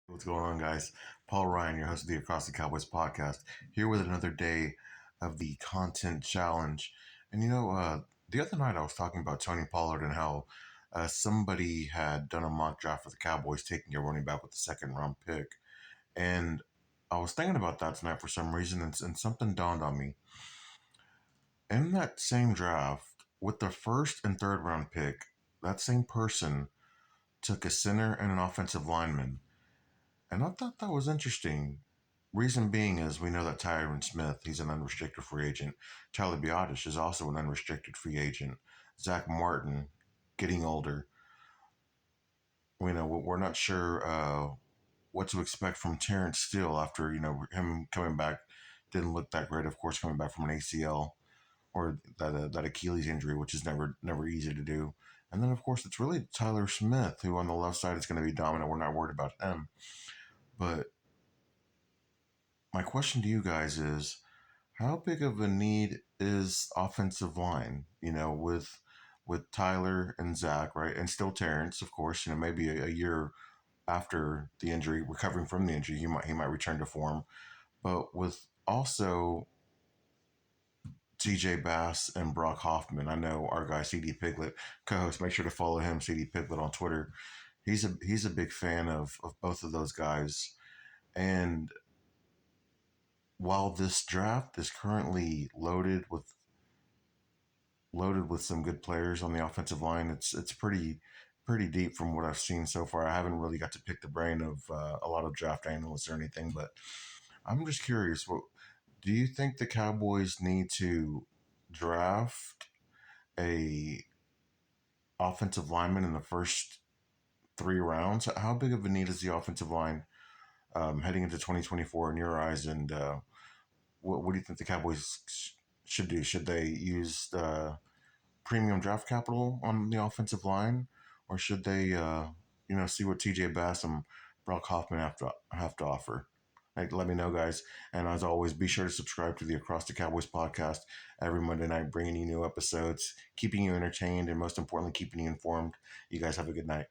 What's going on, guys? Paul Ryan, your host of the Across the Cowboys podcast, here with another day of the content challenge. And the other night I was talking about Tony Pollard and how somebody had done a mock draft for the Cowboys, taking a running back with the second round pick. And I was thinking about that tonight for some reason, and something dawned on me. In that same draft, with the first and third round pick, that same person took a center and an offensive lineman. And I thought that was interesting. Reason being is we know that Tyron Smith, he's an unrestricted free agent. Charlie Biadasz is also an unrestricted free agent. Zach Martin, getting older. We're not sure what to expect from Terrence Steele after him coming back. Didn't look that great, of course, coming back from an ACL or that Achilles injury, which is never easy to do. And then, of course, it's really Tyler Smith, who on the left side is going to be dominant. We're not worried about him. But my question to you guys is, how big of a need is offensive line? With Tyler and Zach, right, and still Terrence, of course. Maybe a year after the injury, recovering from the injury, he might return to form. But with also TJ Bass and Brock Hoffman, I know our guy CD Piglet, co-host. Make sure to follow him, CD Piglet, on Twitter. He's a big fan of both of those guys, and while this draft is currently loaded with some good players on the offensive line, it's pretty deep from what I've seen so far. I haven't really got to pick the brain of a lot of draft analysts or anything, but I'm just curious. What do you think the Cowboys need to draft a offensive lineman in the first three rounds? How big of a need is the offensive line heading into 2024 in your eyes? And what do you think the Cowboys should do? Should they use premium draft capital on the offensive line, or should they, see what TJ Bass and Brock Hoffman have to offer? Like, let me know, guys. And as always, be sure to subscribe to the Across the Cowboys podcast every Monday night, bringing you new episodes, keeping you entertained, and most importantly, keeping you informed. You guys have a good night.